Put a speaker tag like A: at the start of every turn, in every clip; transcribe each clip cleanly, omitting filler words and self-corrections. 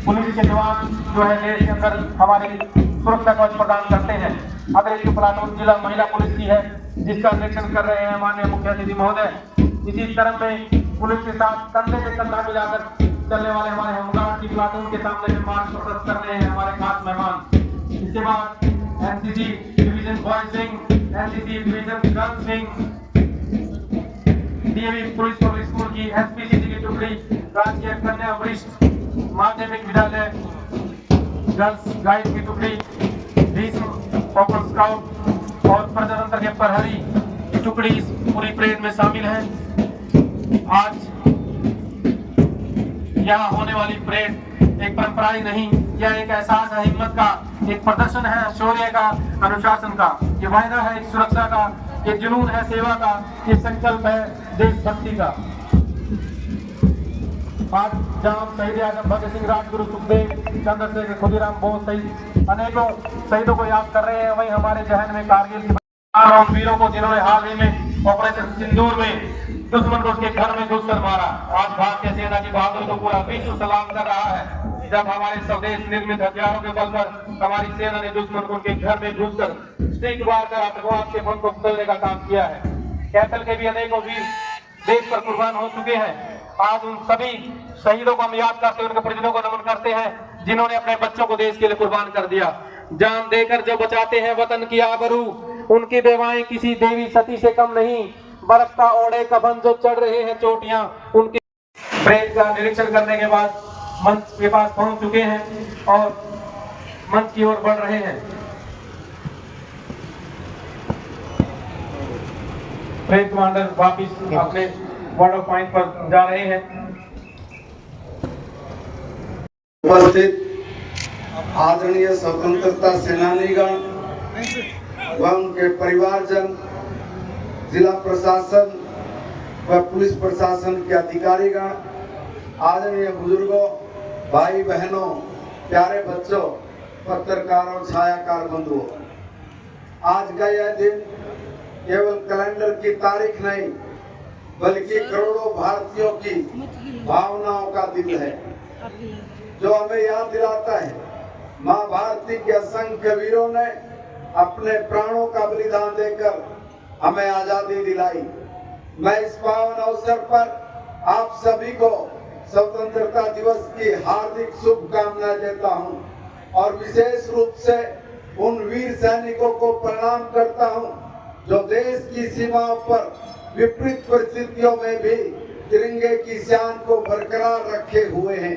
A: Police के जवान जो है देश के अंदर हमारी सुरक्षा कवच प्रदान करते हैं। अतिरिक्त प्लाटून जिला महिला पुलिस की है, जिसका निरीक्षण कर रहे हैं माननीय मुख्य अतिथि महोदय। इसी क्रम में पुलिस के साथ कंधे से कंधा मिलाकर चलने वाले हमारे होमगार्ड की प्लाटून के सामने में मार्च प्रदर्शित कर रहे हैं हमारे खास मेहमान। इसके बाद NCC division boys wing, NCC division girls wing, DAV police public school की एसपीसीसी की टुकड़ी, राजकीय कन्या वरिष्ठ माध्यमिक विद्यालय गर्ल्स गाइड की टुकड़ी, भीष्म पॉपुलर स्काउट और प्रजातंत्र के प्रहरी की टुकड़ी इस पूरी परेड में शामिल है। आज यहाँ होने वाली परेड एक परंपरा ही नहीं, यह एक एहसास है हिम्मत का, एक प्रदर्शन है शौर्य का, अनुशासन का, ये वायदा है एक सुरक्षा का, ये जुनून है सेवा का, ये संकल्प है देशभक्ति का। आज जहाँ शहीद आजम भगत सिंह, राजगुरु सुखदेव, चंद्रशेखर, खुदीराम बोस सहित अनेकों शहीदों को याद कर रहे हैं, वहीं हमारे जहन में कारगिल के वीरों को जिन्होंने हाल ही में ऑपरेशन सिंदूर में दुश्मन को उसके घर में घुसकर मारा। आज भारतीय सेना की बहादुरी को पूरा विश्व सलाम कर रहा है, जब हमारे स्वदेश निर्मित हथियारों के बल पर हमारी सेना ने दुश्मन को उनके घर में घुसकर स्टिक मारकर आतंकवाद के फन को बदलने का काम किया है। कैथल के भी अनेकों वीर देश पर कुर्बान हो चुके हैं। आज उन सभी शहीदों को हम याद करते हैं, उनके परिजनों को नमन करते हैं, जिन्होंने अपने बच्चों को देश के लिए कुर्बान कर दिया। जान देकर जो बचाते हैं वतन की आबरू, उनकी बेवाएं किसी देवी सती से कम नहीं, बरसता ओढ़े कफन जो चढ़ रहे हैं चोटियां उनकी। परेड का निरीक्षण करने के बाद मंच के पास पहुंच चुके हैं और मंच की ओर बढ़ रहे हैं। परेड कमांडर वापिस अपने वर्ड ऑफ पॉइंट पर जा रहे हैं।
B: उपस्थित आदरणीय स्वतंत्रता सेनानीगण व उनके परिवारजन, जिला प्रशासन व पुलिस प्रशासन के अधिकारीगण, आदरणीय बुजुर्गों, भाई बहनों, प्यारे बच्चों, पत्रकारों, छायाकार बंधुओं, आज का यह दिन केवल कैलेंडर की तारीख नहीं बल्कि करोड़ों भारतीयों की भावनाओं का दिन है, जो हमें याद दिलाता है मां भारती के असंख्य वीरों ने अपने प्राणों का बलिदान देकर हमें आजादी दिलाई। मैं इस पावन अवसर पर आप सभी को स्वतंत्रता दिवस की हार्दिक शुभकामनाएं देता हूं और विशेष रूप से उन वीर सैनिकों को प्रणाम करता हूं जो देश की सीमाओं पर विपरीत परिस्थितियों में भी तिरंगे की शान को बरकरार रखे हुए हैं,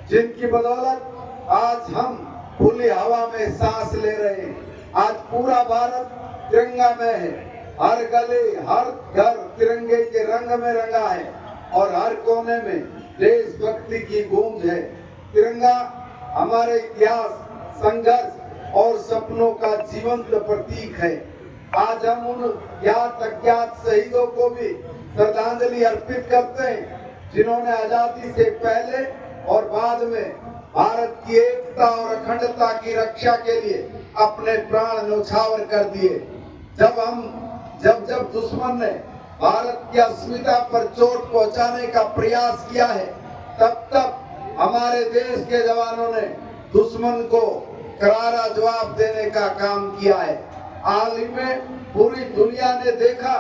B: जिनकी बदौलत आज हम खुली हवा में सांस ले रहे हैं। आज पूरा भारत तिरंगा में है, हर गली हर घर तिरंगे के रंग में रंगा है और हर कोने में देशभक्ति की गूंज है। तिरंगा हमारे इतिहास, संघर्ष और सपनों का जीवंत प्रतीक है। आज हम उन ज्ञात अज्ञात शहीदों को भी श्रद्धांजलि अर्पित करते हैं, जिन्होंने आजादी से पहले और बाद में भारत की एकता और अखंडता की रक्षा के लिए अपने प्राण न्यौछावर कर दिए। जब दुश्मन ने भारत की अस्मिता पर चोट पहुंचाने का प्रयास किया है, तब हमारे देश के जवानों ने दुश्मन को करारा जवाब देने का काम किया है। हाल ही में पूरी दुनिया ने देखा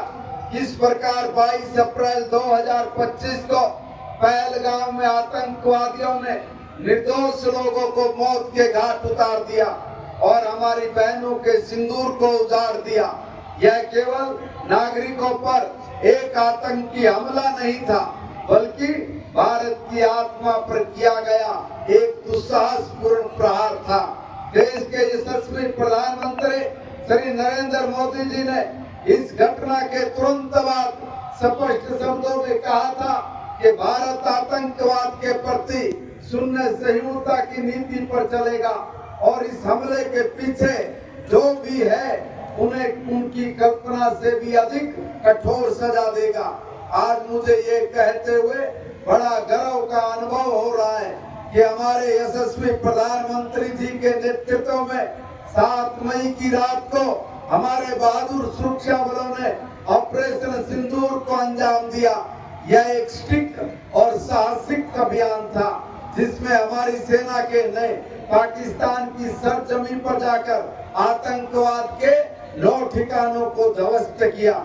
B: किस प्रकार 22 अप्रैल 2025 को पहलगाम में आतंकवादियों ने निर्दोष लोगों को मौत के घाट उतार दिया और हमारी बहनों के सिंदूर को उजाड़ दिया। यह केवल नागरिकों पर एक आतंकी हमला नहीं था, बल्कि भारत की आत्मा पर किया गया एक दुस्साहसपूर्ण प्रहार था। देश के यशस्वी प्रधानमंत्री श्री नरेंद्र मोदी जी ने इस घटना के तुरंत बाद स्पष्ट शब्दों में कहा था कि भारत आतंकवाद के प्रति शून्य सहिष्णुता की नीति पर चलेगा और इस हमले के पीछे जो भी है उन्हें उनकी कल्पना से भी अधिक कठोर सजा देगा। आज मुझे ये कहते हुए बड़ा गर्व का अनुभव हो रहा है कि हमारे यशस्वी प्रधानमंत्री जी के नेतृत्व में 7 मई की रात को हमारे बहादुर सुरक्षा बलों ने ऑपरेशन सिंदूर को अंजाम दिया। यह एक स्ट्रिक्ट और साहसिक अभियान था, जिसमें हमारी सेना के ने पाकिस्तान की सरजमीन पर जाकर आतंकवाद के 9 ठिकानों को ध्वस्त किया।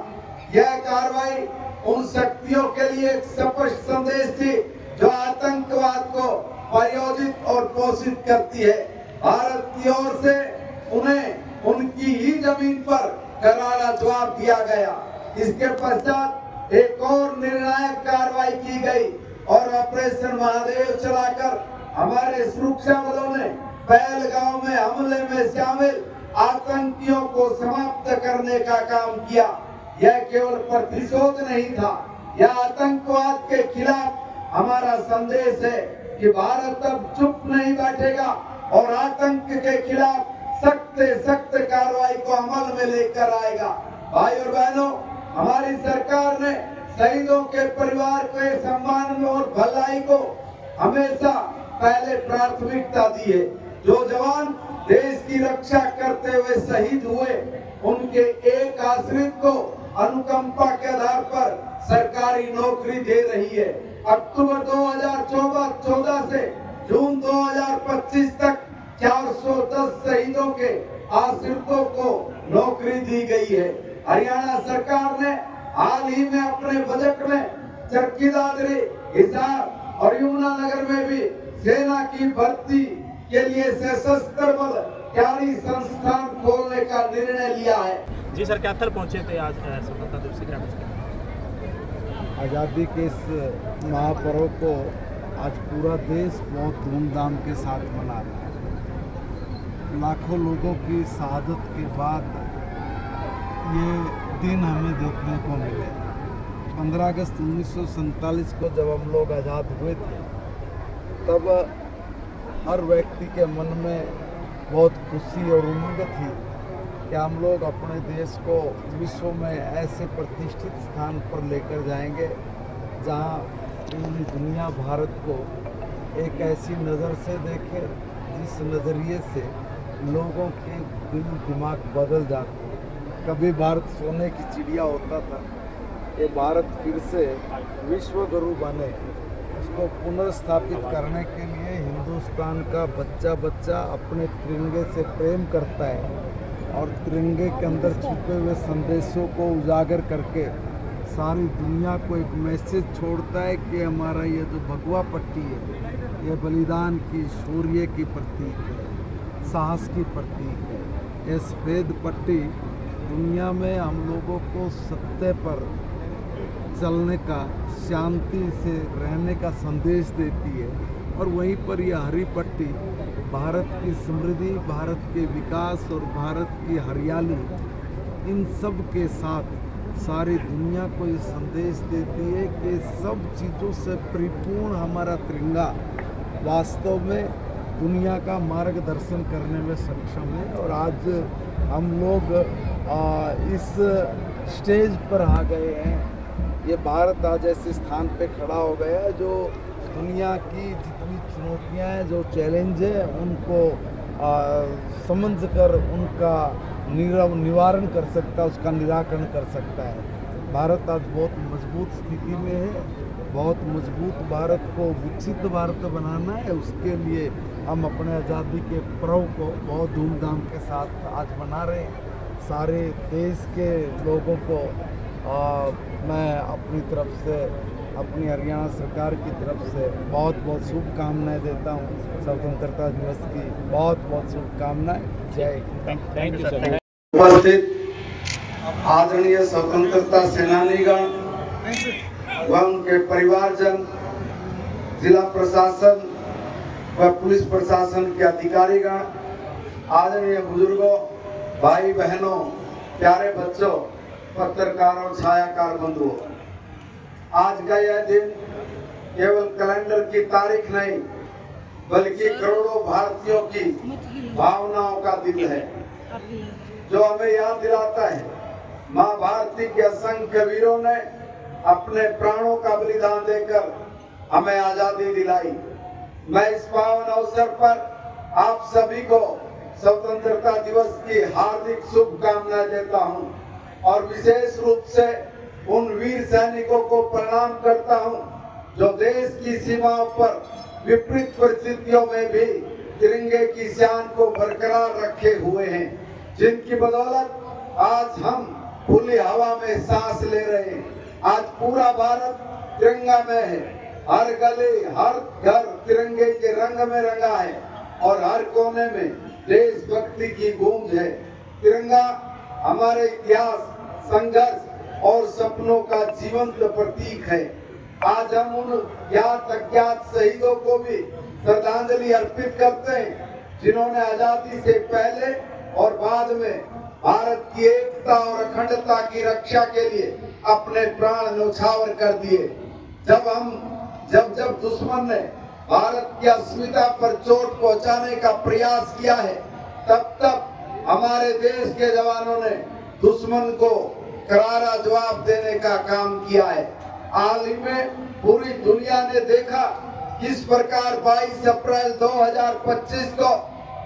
B: यह कार्रवाई उन शक्तियों के लिए एक स्पष्ट संदेश थी जो आतंकवाद को प्रायोजित और पोषित करती है। भारत की ओर से उन्हें उनकी ही जमीन पर करारा जवाब दिया गया। इसके पश्चात एक और निर्णायक कार्रवाई की गई और ऑपरेशन महादेव चलाकर हमारे सुरक्षा बलों ने पहलगांव में हमले में शामिल आतंकियों को समाप्त करने का काम किया। यह केवल प्रतिशोध नहीं था, यह आतंकवाद के खिलाफ हमारा संदेश है कि भारत अब चुप नहीं बैठेगा और आतंक के खिलाफ सख्त से सख्त कार्रवाई को अमल में लेकर आएगा। भाई और बहनों, हमारी सरकार ने शहीदों के परिवार के सम्मान और भलाई को हमेशा पहले प्राथमिकता दी है। जो जवान देश की रक्षा करते हुए शहीद हुए, उनके एक आश्रित को अनुकंपा के आधार पर सरकारी नौकरी दे रही है। अक्टूबर 2014 से जून 2025 तक 410 शहीदों के आश्रितों को नौकरी दी गई है। हरियाणा सरकार ने हाल ही में अपने बजट में चरखी दादरी, हिसार और यमुनानगर में भी सेना की भर्ती के लिए सशस्त्र बल तैयारी संस्थान खोलने का निर्णय लिया है।
C: जी सर, क्या थल पहुंचे थे आज स्वतंत्रता दिवस के क्या कुछ?
D: आज़ादी के इस महापर्व को आज पूरा देश बहुत धूमधाम के साथ मना रहा है। लाखों लोगों की शहादत के बाद ये दिन हमें देखने को मिले। 15 अगस्त 1947 को जब हम लोग आज़ाद हुए थे, तब हर व्यक्ति के मन में बहुत खुशी और उमंग थी कि हम लोग अपने देश को विश्व में ऐसे प्रतिष्ठित स्थान पर लेकर जाएंगे जहां पूरी दुनिया भारत को एक ऐसी नज़र से देखे जिस नज़रिए से लोगों के दिल दिमाग बदल जाते। कभी भारत सोने की चिड़िया होता था, ये भारत फिर से विश्व गुरु बने। उसको पुनर्स्थापित करने के लिए हिंदुस्तान का बच्चा बच्चा अपने तिरंगे से प्रेम करता है और तिरंगे के अंदर छुपे हुए संदेशों को उजागर करके सारी दुनिया को एक मैसेज छोड़ता है कि हमारा ये जो भगवा पट्टी है, ये बलिदान की, शौर्य की प्रतीक है, साहस की प्रतीक है। ये सफ़ेद पट्टी दुनिया में हम लोगों को सत्य पर चलने का, शांति से रहने का संदेश देती है। और वहीं पर यह हरी पट्टी भारत की समृद्धि, भारत के विकास और भारत की हरियाली, इन सब के साथ सारी दुनिया को ये संदेश देती है कि सब चीज़ों से परिपूर्ण हमारा तिरंगा वास्तव में दुनिया का मार्गदर्शन करने में सक्षम है। और आज हम लोग इस स्टेज पर आ गए हैं। ये भारत आज ऐसे स्थान पे खड़ा हो गया है जो दुनिया की जितनी चुनौतियां हैं, जो चैलेंज है, उनको समझ कर उनका निवारण कर सकता है, उसका निराकरण कर सकता है। भारत आज बहुत मजबूत स्थिति में है। बहुत मजबूत भारत को विकसित भारत बनाना है। उसके लिए हम अपने आज़ादी के पर्व को बहुत धूमधाम के साथ आज मना रहे हैं। सारे देश के लोगों को मैं अपनी तरफ से, अपनी हरियाणा सरकार की तरफ से बहुत बहुत शुभकामनाएं देता हूं। स्वतंत्रता दिवस की बहुत बहुत शुभकामनाएं। जय हिंद।
C: Thank you sir.
B: उपस्थित आदरणीय स्वतंत्रता सेनानीगण व उनके परिवारजन, जिला प्रशासन व पुलिस प्रशासन के अधिकारीगण, आदरणीय बुजुर्गों, भाई बहनों, प्यारे बच्चों, पत्रकार और छायाकार बंधुओं, आज का यह दिन केवल कैलेंडर की तारीख नहीं बल्कि करोड़ों भारतीयों की भावनाओं का दिन है, जो हमें याद दिलाता है मां भारती के असंख्य वीरों ने अपने प्राणों का बलिदान देकर हमें आजादी दिलाई। मैं इस पावन अवसर पर आप सभी को स्वतंत्रता दिवस की हार्दिक शुभकामनाएं देता हूं और विशेष रूप से उन वीर सैनिकों को प्रणाम करता हूं जो देश की सीमाओं पर विपरीत परिस्थितियों में भी तिरंगे की शान को बरकरार रखे हुए हैं, जिनकी बदौलत आज हम खुली हवा में सांस ले रहे हैं। आज पूरा भारत तिरंगा में है, हर गली हर घर तिरंगे के रंग में रंगा है और हर कोने में देशभक्ति की गूंज है। तिरंगा हमारे इतिहास, संघर्ष और सपनों का जीवंत प्रतीक है। आज हम उन ज्ञात अज्ञात शहीदों को भी श्रद्धांजलि अर्पित करते हैं, जिन्होंने आजादी से पहले और बाद में भारत की एकता और अखंडता की रक्षा के लिए अपने प्राण न्यौछावर कर दिए। जब दुश्मन ने भारत की अस्मिता पर चोट पहुंचाने का प्रयास किया है, तब हमारे देश के जवानों ने दुश्मन को करारा जवाब देने का काम किया है। हाल ही में पूरी दुनिया ने देखा किस प्रकार 22 अप्रैल 2025 को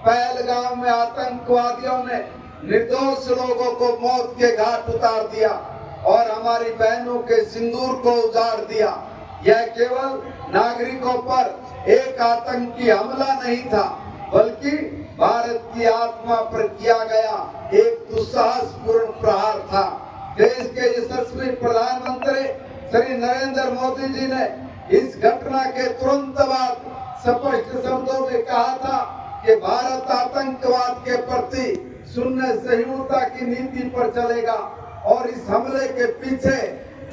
B: पहलगाम में आतंकवादियों ने निर्दोष लोगों को मौत के घाट उतार दिया और हमारी बहनों के सिंदूर को उजाड़ दिया। यह केवल नागरिकों पर एक आतंकी हमला नहीं था, बल्कि भारत की आत्मा पर किया गया एक दुस्साहसपूर्ण प्रहार था। देश के यशस्वी प्रधानमंत्री श्री नरेंद्र मोदी जी ने इस घटना के तुरंत बाद स्पष्ट शब्दों में कहा था कि भारत आतंकवाद के प्रति शून्य सहिष्णुता की नीति पर चलेगा और इस हमले के पीछे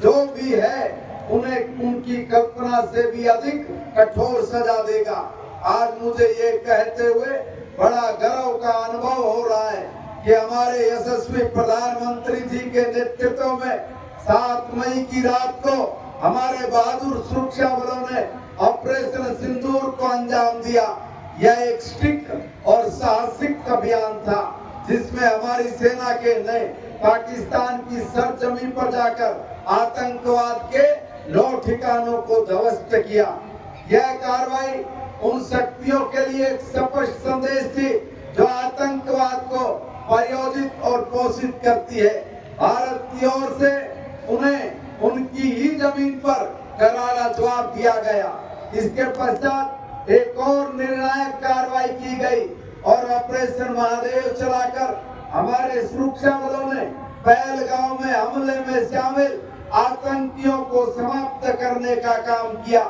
B: जो भी है उन्हें उनकी कल्पना से भी अधिक कठोर सजा देगा। आज मुझे ये कहते हुए बड़ा गर्व का अनुभव हो रहा है कि हमारे यशस्वी प्रधानमंत्री जी के नेतृत्व में 7 मई की रात को हमारे बहादुर सुरक्षा बलों ने ऑपरेशन सिंदूर को अंजाम दिया। यह एक स्ट्रिक्ट और साहसिक अभियान था, जिसमें हमारी सेना के ने पाकिस्तान की सरजमीन पर जाकर आतंकवाद के 9 ठिकानों को ध्वस्त किया। यह कार्रवाई उन शक्तियों के लिए एक स्पष्ट संदेश थी जो आतंकवाद को प्रायोजित और पोषित करती है। भारत की ओर से उन्हें उनकी ही जमीन पर करारा जवाब दिया गया। इसके पश्चात एक और निर्णायक कार्रवाई की गई और ऑपरेशन महादेव चलाकर हमारे सुरक्षा बलों ने पहलगाम में हमले में शामिल आतंकियों को समाप्त करने का काम किया।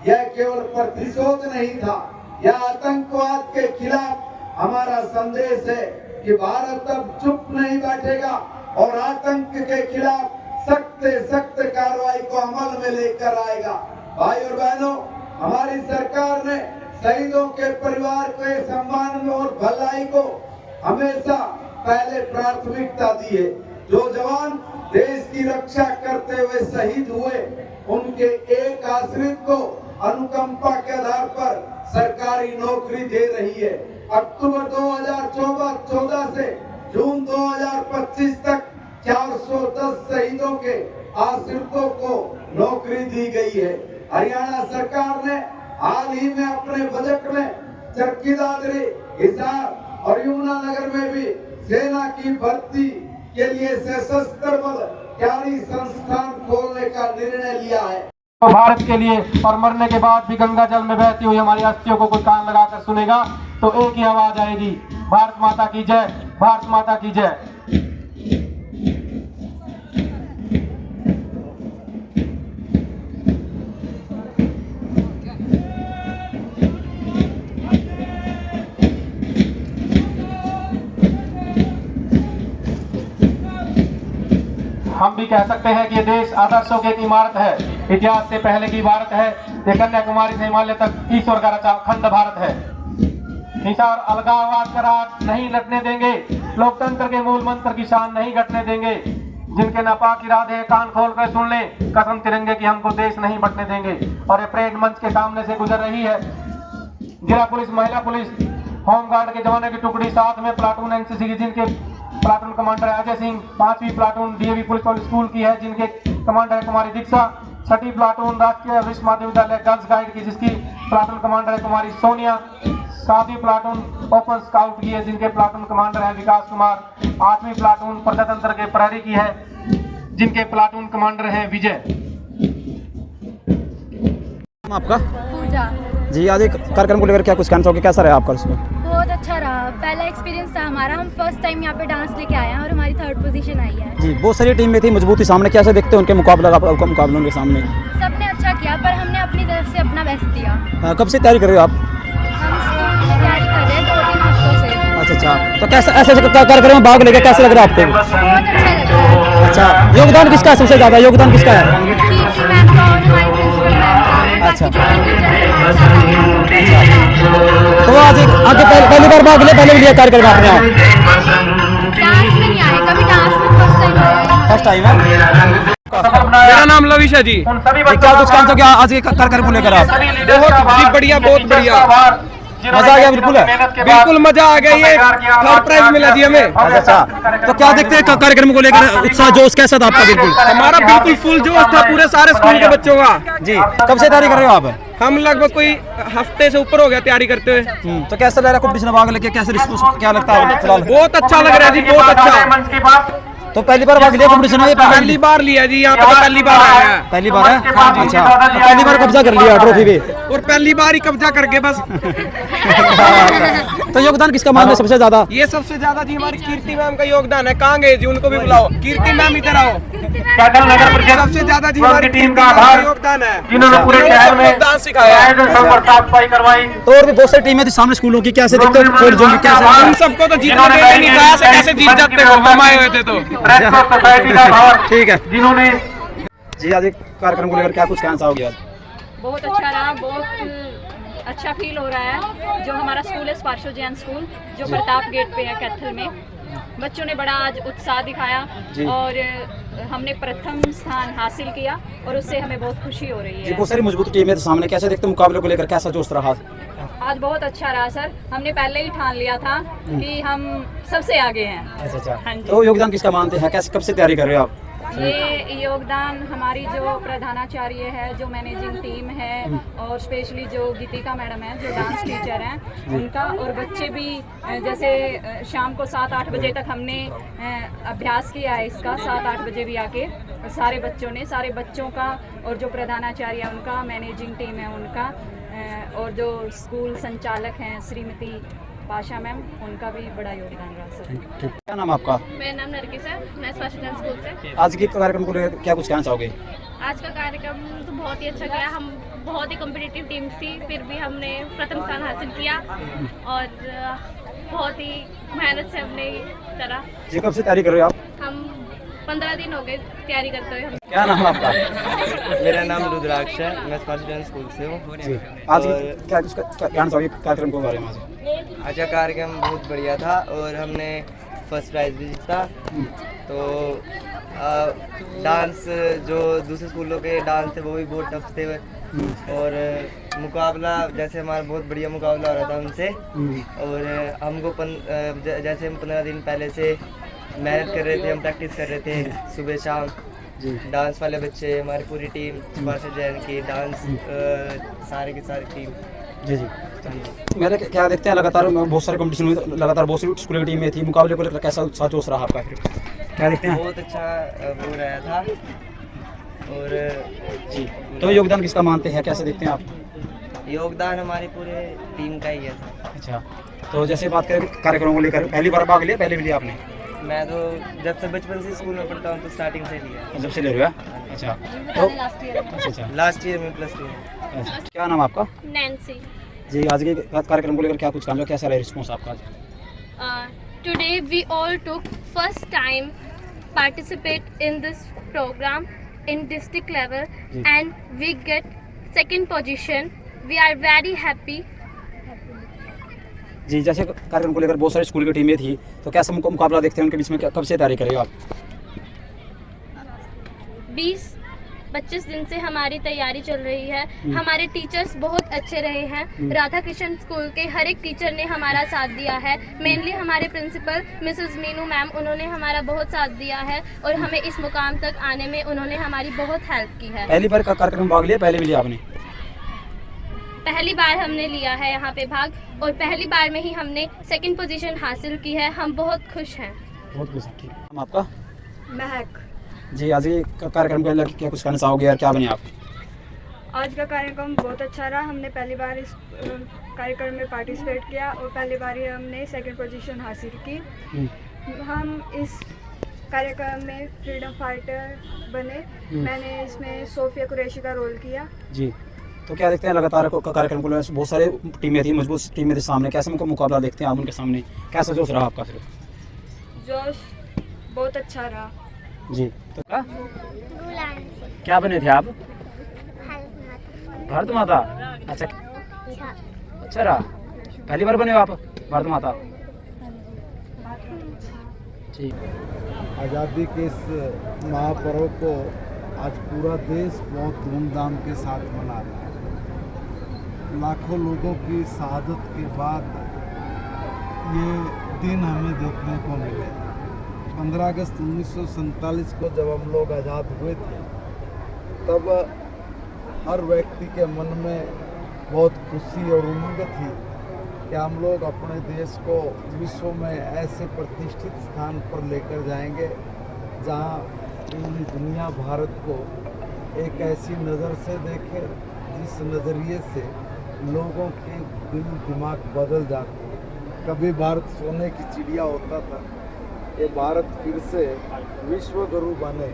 B: यह केवल प्रतिशोध नहीं था, यह आतंकवाद के खिलाफ हमारा संदेश है कि भारत अब चुप नहीं बैठेगा और आतंक के खिलाफ सख्त सख्त कार्रवाई को अमल में लेकर आएगा। भाई और बहनों, हमारी सरकार ने शहीदों के परिवार के सम्मान में और भलाई को हमेशा पहले प्राथमिकता दी है। जो जवान देश की रक्षा करते हुए शहीद हुए, उनके एक आश्रित को अनुकंपा के आधार पर सरकारी नौकरी दे रही है। अक्टूबर 2014 से जून 2025 तक 410 शहीदों के आश्रितों को नौकरी दी गई है। हरियाणा सरकार ने हाल ही में अपने बजट में चरखी दादरी, हिसार और यमुनानगर में भी सेना की भर्ती के लिए सशस्त्र बल तैयारी संस्थान खोलने का निर्णय लिया है।
A: तो भारत के लिए और मरने के बाद भी गंगा जल में बहती हुई हमारी अस्थियों को कोई कान लगाकर सुनेगा तो एक ही आवाज आएगी, भारत माता की जय, भारत माता की जय। हम भी कह सकते हैं कि ये देश आदर्शों की एक इमारत है, इतिहास से पहले की भारत है। ये कन्याकुमारी से हिमालय तक ईश्वर का रचा अखंड भारत है। हिंसा और अलगाववाद का राज नहीं रटने देंगे, लोकतंत्र के मूल मंत्र की शान नहीं घटने देंगे। जिनके नापाक इरादे कान खोल कर सुन लें, कसम तिरंगे की हमको देश नहीं बटने देंगे। और ये परेड मंच के सामने से गुजर रही है जिला पुलिस, महिला पुलिस, होमगार्ड के जवानों की टुकड़ी, साथ में प्लाटून एनसीसी की, जिनके प्लाटून कमांडर अजय सिंह, 5वीं प्लाटून डीएवी पुलिस स्कूल की है, जिनके कमांडर है कुमारी दीक्षा, 6ठी प्लाटून राष्ट्रीय विश्व माध्यमिक विद्यालय गर्ल्स गाइड की, जिसकी प्लाटून कमांडर है कुमारी सोनिया, 7वीं प्लाटून ओपन स्काउट की है, जिनके प्लाटून कमांडर है विकास कुमार, 8वीं प्लाटून प्रजातंत्र के प्रहरी की है, जिनके प्लाटून कमांडर है विजय।
C: आपका
E: पूजा। जी आज एक कार्यक्रम को लेकर क्या कुछ कहना चाहोगे, कैसा रहा आपका उसमें?
F: बहुत अच्छा रहा। पहला एक्सपीरियंस था हमारा, हम फर्स्ट टाइम यहाँ पे डांस लेके आए हैं और हमारी 3rd पोजीशन आई है।
E: जी बहुत सारी टीम में थी, मजबूती सामने, कैसे देखते हैं उनके मुकाबला, आपका मुकाबला उनके सामने?
F: सबने अच्छा किया पर हमने अपनी तरफ से अपना बेस्ट दिया।
E: कब से तैयारी कर रहे हो आप?
F: हम स्कूल में तैयारी कर रहे हैं 2-3 हफ्तों से।
E: अच्छा, तो कैसा ऐसे कार्यक्रम में भाग लेके कैसा लग रहा है आपको?
F: बहुत अच्छा लग रहा है।
E: अच्छा, योगदान किसका है सबसे ज़्यादा, योगदान किसका है?
F: कीर्ति मैम का और हमारी प्रिंसिपल मैम का और
E: अच्छा।
F: बाकी जो भी टीचर्स हमारे साथ आए हैं उनका भी अच्छा।
E: तो आज आगे पहली बार भाग लिया, पहले भी लिया कार्यक्रम आपने?
F: डांस में नहीं आए कभी, डांस में फर्स्ट टाइम आए हैं।
E: फर्स्ट टाइम है।
G: मेरा नाम लविश है जी।
E: क्या कुछ कहना चाहोगे आज के कार्यक्रम को लेकर आप?
G: बहुत बढ़िया, बहुत बढ़िया,
E: मजा आ गया? बिल्कुल है,
G: बिल्कुल मजा आ गया। ये 3rd प्राइज मिला जी हमें।
E: अच्छा, तो क्या देखते हैं कार्यक्रम को लेकर उत्साह जोश कैसा था आपका? बिल्कुल
G: हमारा बिल्कुल फुल जोश था पूरे सारे स्कूल के बच्चों का।
E: जी, कब से तैयारी कर रहे हो आप?
G: हम लगभग कोई हफ्ते से ऊपर हो गया तैयारी करते हुए।
E: तो कैसा लग रहा है कॉम्पिटिशन में भाग लेके, कैसे रिस्पॉन्स क्या लगता है फिलहाल?
G: बहुत अच्छा लग रहा है जी, बहुत अच्छा।
E: तो पहली बार भाग लिया कॉम्पिटिशन में?
G: पहली बार लिया जी, यहाँ पे तो पहली बार आया है।
E: पहली बार है? अच्छा, तो पहली बार कब्जा कर लिया ट्रॉफी पे?
G: और पहली बार ही कब्जा करके बस।
E: तो योगदान किसका मानना है सबसे ज्यादा?
G: ये सबसे ज्यादा जी हमारी कीर्ति मैम का योगदान है। कहाँ गए जी, उनको भी बुलाओ। कीर्ति मैम इधर आओ।
A: नगर परिषद
G: सबसे ज्यादा जी हमारी
A: टीम का आभार
G: योगदान है,
A: जिन्होंने पूरे शहर में
G: डांस सिखाया।
A: साफ सफाई करवाई।
E: तो और भी बहुत सारी टीमें थी सामने स्कूलों की, कैसे देखते हो फिर जो कैसे?
G: हम सबको तो जीतना देते नहीं, कहाँ से कैसे जीत जाते हो, हम आए हुए थे तो।
A: सोसाइटी का आभार
E: ठीक है
A: जिन्होंने
E: जी। आज एक कार्यक्रम को लेकर क्या कुछ कहना चाहोगे आज?
H: बहुत अच्छा रहा, बहुत अच्छा फील हो रहा है। जो हमारा स्कूल है स्पार्शो जैन स्कूल, जो प्रताप गेट पे है कैथल में, बच्चों ने बड़ा आज उत्साह दिखाया और हमने प्रथम स्थान हासिल किया और उससे हमें बहुत खुशी हो रही है।
E: बहुत सारी मजबूत टीमें थी सामने, कैसे देखते हो मुकाबले को लेकर, कैसा जोश रहा?
H: आज बहुत अच्छा रहा सर, हमने पहले ही ठान लिया था कि हम सबसे आगे हैं।
E: अच्छा,
H: हाँ जी।
E: तो योगदान किसका मानते हैं, कैसे कब से तैयारी कर रहे हो आप?
H: ये योगदान हमारी जो प्रधानाचार्य है, जो मैनेजिंग टीम है और स्पेशली जो गीतिका मैडम है जो डांस टीचर हैं, उनका, और बच्चे भी जैसे शाम को 7-8 बजे तक हमने अभ्यास किया है इसका, 7-8 बजे भी आके सारे बच्चों ने, सारे बच्चों का और जो प्रधानाचार्य है उनका, मैनेजिंग टीम है उनका और जो स्कूल संचालक हैं श्रीमती पाशा मैम, उनका भी बड़ा योगदान रहा सर।
E: क्या नाम आपका?
F: मेरा नाम नरगिस है, मैं स्पार्शो स्कूल से।
E: आज के कार्यक्रम को लेकर क्या कुछ कहना चाहोगे?
F: आज का कार्यक्रम तो बहुत ही अच्छा गया। हम बहुत ही कॉम्पिटिटिव टीम थी, फिर भी हमने प्रथम स्थान हासिल किया और बहुत ही मेहनत से हमने करा।
E: जी, कब से तैयारी कर रहे हो आप?
F: हम 15 दिन हो गए तैयारी करते हुए।
E: क्या नाम है आपका?
I: मेरा नाम रुद्राक्ष है, मैं स्पार्शो स्कूल से हूँ।
E: जी, आज क्या कुछ कहना चाहोगे कार्यक्रम के बारे में?
I: आज का कार्यक्रम बहुत बढ़िया था और हमने फर्स्ट प्राइज भी जीता। तो डांस जो दूसरे स्कूलों के डांस थे वो भी बहुत टफ थे और मुकाबला जैसे हमारा बहुत बढ़िया मुकाबला हो रहा था उनसे। और हमको जैसे हम 15 दिन पहले से मेहनत कर रहे थे, हम प्रैक्टिस कर रहे थे सुबह शाम। डांस वाले बच्चे, हमारी पूरी टीम स्पार्शो जैन की डांस सारे की सारी टीम।
E: जी जी, मेरे क्या देखते हैं लगातार बहुत सारे कंपटीशन में, लगातार बहुत सी स्कूल की टीम में थी, मुकाबले को लेकर कैसा उत्साह जोश रहा आपका? फिर क्या देखते हैं?
I: बहुत अच्छा वो रहा था और
E: जी, तो योगदान किसका मानते हैं, कैसे देखते हैं आप?
I: योगदान हमारी पूरे टीम का ही है सर।
E: अच्छा, तो जैसे बात करें कार्यक्रमों को लेकर, पहली बार भाग लिया, पहले भी लिया आपने?
I: मैं तो जब से बचपन से स्कूल में पढ़ता हूँ तो स्टार्टिंग से लिया।
E: जब से ले रहे हो? अच्छा, तो अच्छा,
I: लास्ट ईयर में +2।
E: क्या नाम आपका?
F: नैन्सी।
E: जी, आज के कार्यक्रम को लेकर क्या कुछ कहना, कैसा रहा रिस्पॉन्स आपका?
F: Today we all took first time participate in this program in district level and we get second position. We are very happy.
E: जी, जैसे कार्यक्रम को लेकर बहुत सारी स्कूल की टीमें थी, तो कैसा मुकाबला देखते हैं उनके बीच में, कब से तैयारी कर रहे हो आप?
F: 20-25 दिन से हमारी तैयारी चल रही है। हमारे टीचर्स बहुत अच्छे रहे हैं। राधा कृष्ण स्कूल के हर एक टीचर ने हमारा साथ दिया है। मेनली हमारे प्रिंसिपल मिसेस मीनू मैम, उन्होंने हमारा बहुत साथ दिया है और हमें इस मुकाम तक आने में उन्होंने हमारी बहुत हेल्प की है।
E: पहली बार कार्यक्रम भाग लिया, पहले भी लिया आपने?
F: पहली बार हमने लिया है यहाँ पे भाग और पहली बार में ही हमने सेकंड पोजीशन हासिल की है। हम बहुत खुश हैं।
E: बहुत खुश। ठीक, हम आपका?
H: महक।
E: जी, आज ये कार्यक्रम के लिए क्या कुछ कहना चाहोगे यार, क्या बने आप?
H: आज का कार्यक्रम बहुत अच्छा रहा। हमने पहली बार इस कार्यक्रम में पार्टिसिपेट किया और पहली बार ही हमने सेकंड पोजीशन हासिल की। हम इस कार्यक्रम में फ्रीडम फाइटर बने। मैंने इसमें सोफिया कुरैशी का रोल किया।
E: जी, तो क्या देखते हैं लगातार कार्यक्रम को बहुत सारे टीमें थी, मजबूत टीमें थी सामने, कैसे उनको मुकाबला देखते हैं आप उनके सामने, कैसा जोश रहा आपका? फिर
H: जोश बहुत अच्छा रहा।
E: जी, तो क्या बने थे आप? भारत माता। अच्छा अच्छा रहा, पहली बार बने हो आप भारत माता? ठीक।
D: आज़ादी के इस महापर्व को आज पूरा देश बहुत धूमधाम के साथ मना रहा है। लाखों लोगों की शहादत के बाद ये दिन हमें देखने को मिले। 15 अगस्त 1947 को जब हम लोग आज़ाद हुए थे, तब हर व्यक्ति के मन में बहुत खुशी और उमंग थी कि हम लोग अपने देश को विश्व में ऐसे प्रतिष्ठित स्थान पर लेकर जाएंगे जहां पूरी दुनिया भारत को एक ऐसी नज़र से देखे जिस नज़रिए से लोगों के दिल दिमाग बदल जाते हैं। कभी भारत सोने की चिड़िया होता था, ये भारत फिर से विश्व गुरु बने।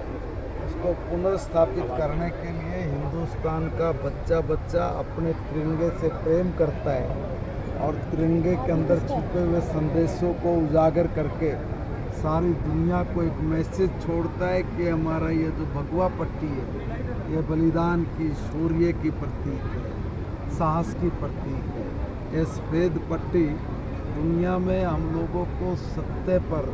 D: उसको पुनर्स्थापित करने के लिए हिंदुस्तान का बच्चा बच्चा अपने तिरंगे से प्रेम करता है और तिरंगे के अंदर छुपे हुए संदेशों को उजागर करके सारी दुनिया को एक मैसेज छोड़ता है कि हमारा ये जो भगवा पट्टी है, ये बलिदान की, शौर्य की प्रतीक है, साहस की प्रतीक है। ये सफ़ेद पट्टी दुनिया में हम लोगों को सत्य पर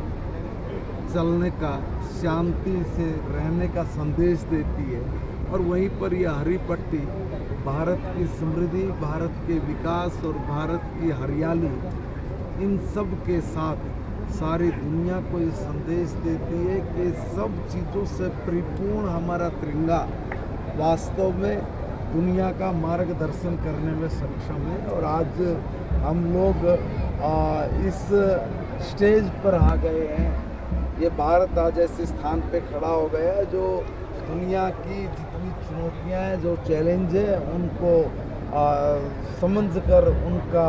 D: चलने का, शांति से रहने का संदेश देती है। और वहीं पर यह हरी पट्टी भारत की समृद्धि, भारत के विकास और भारत की हरियाली, इन सब के साथ सारी दुनिया को ये संदेश देती है कि सब चीज़ों से परिपूर्ण हमारा तिरंगा वास्तव में दुनिया का मार्गदर्शन करने में सक्षम है। और आज हम लोग इस स्टेज पर आ गए हैं। ये भारत आज ऐसे स्थान पे खड़ा हो गया है जो दुनिया की जितनी चुनौतियां हैं, जो चैलेंज है, उनको समझ कर उनका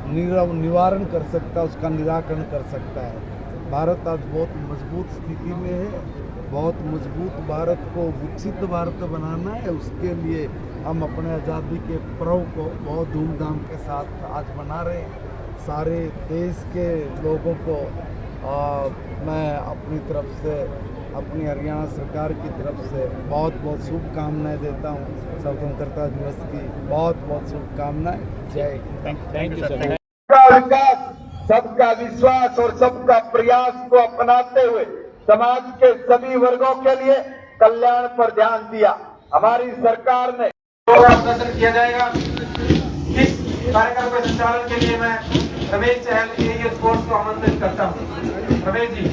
D: निवारण कर सकता है, उसका निराकरण कर सकता है। भारत आज बहुत मजबूत स्थिति में है। बहुत मजबूत भारत को विकसित भारत बनाना है। उसके लिए हम अपने आज़ादी के पर्व को बहुत धूमधाम के साथ आज मना रहे हैं। सारे देश के लोगों को मैं अपनी तरफ से, अपनी हरियाणा सरकार की तरफ से बहुत बहुत शुभकामनाएं देता हूं। स्वतंत्रता दिवस की बहुत बहुत शुभकामनाएं। जय हिंद।
C: Thank you sir.
B: सबका विकास, सबका विश्वास और सबका प्रयास को अपनाते हुए समाज के सभी वर्गों के लिए कल्याण पर ध्यान दिया हमारी सरकार ने।
A: प्रदर्शन किया जाएगा। इस कार्यक्रम के संचालन के लिए मैं रमेश चहल के स्पोर्ट्स को आमंत्रित करता हूँ। रमेश जी।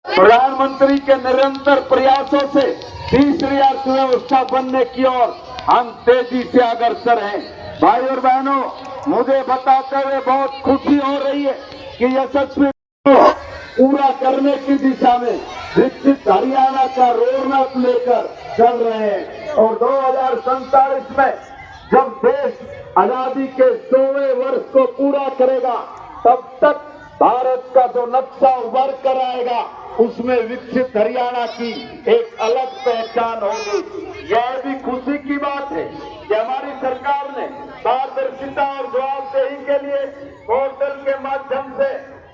B: प्रधानमंत्री के निरंतर प्रयासों से तीसरी अर्थव्यवस्था बनने की ओर हम तेजी से अग्रसर हैं। भाई और बहनों, मुझे बताते हुए बहुत खुशी हो रही है कि यशस्वी पूरा करने की दिशा में विकसित हरियाणा का रोड मैप लेकर चल रहे हैं। और 2047 में जब देश आजादी के 100वें वर्ष को पूरा करेगा, तब तक भारत का जो नक्शा उभर कर आएगा, उसमें विकसित हरियाणा की एक अलग पहचान होगी। यह भी खुशी की बात है कि हमारी सरकार ने पारदर्शिता और जवाबदेही के लिए पोर्टल के माध्यम से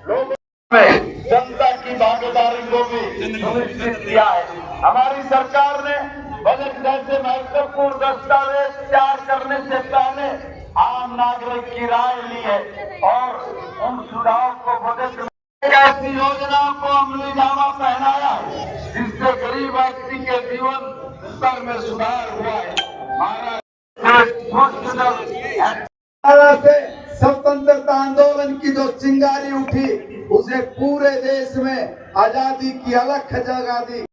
B: लोगों में जनता की भागीदारी को भी सुनिश्चित किया है। हमारी सरकार ने बजट जैसे महत्वपूर्ण दस्तावेज तैयार करने से पहले आम नागरिक की राय ली है और उन सुझाव को बजट में ऐसी योजनाओं को अमली जामा पहनाया है जिससे गरीब व्यक्ति के जीवन स्तर में सुधार हुआ है। महाराज से स्वतंत्रता आंदोलन की जो चिंगारी उठी, उसे पूरे देश में आजादी की अलख जगा दी।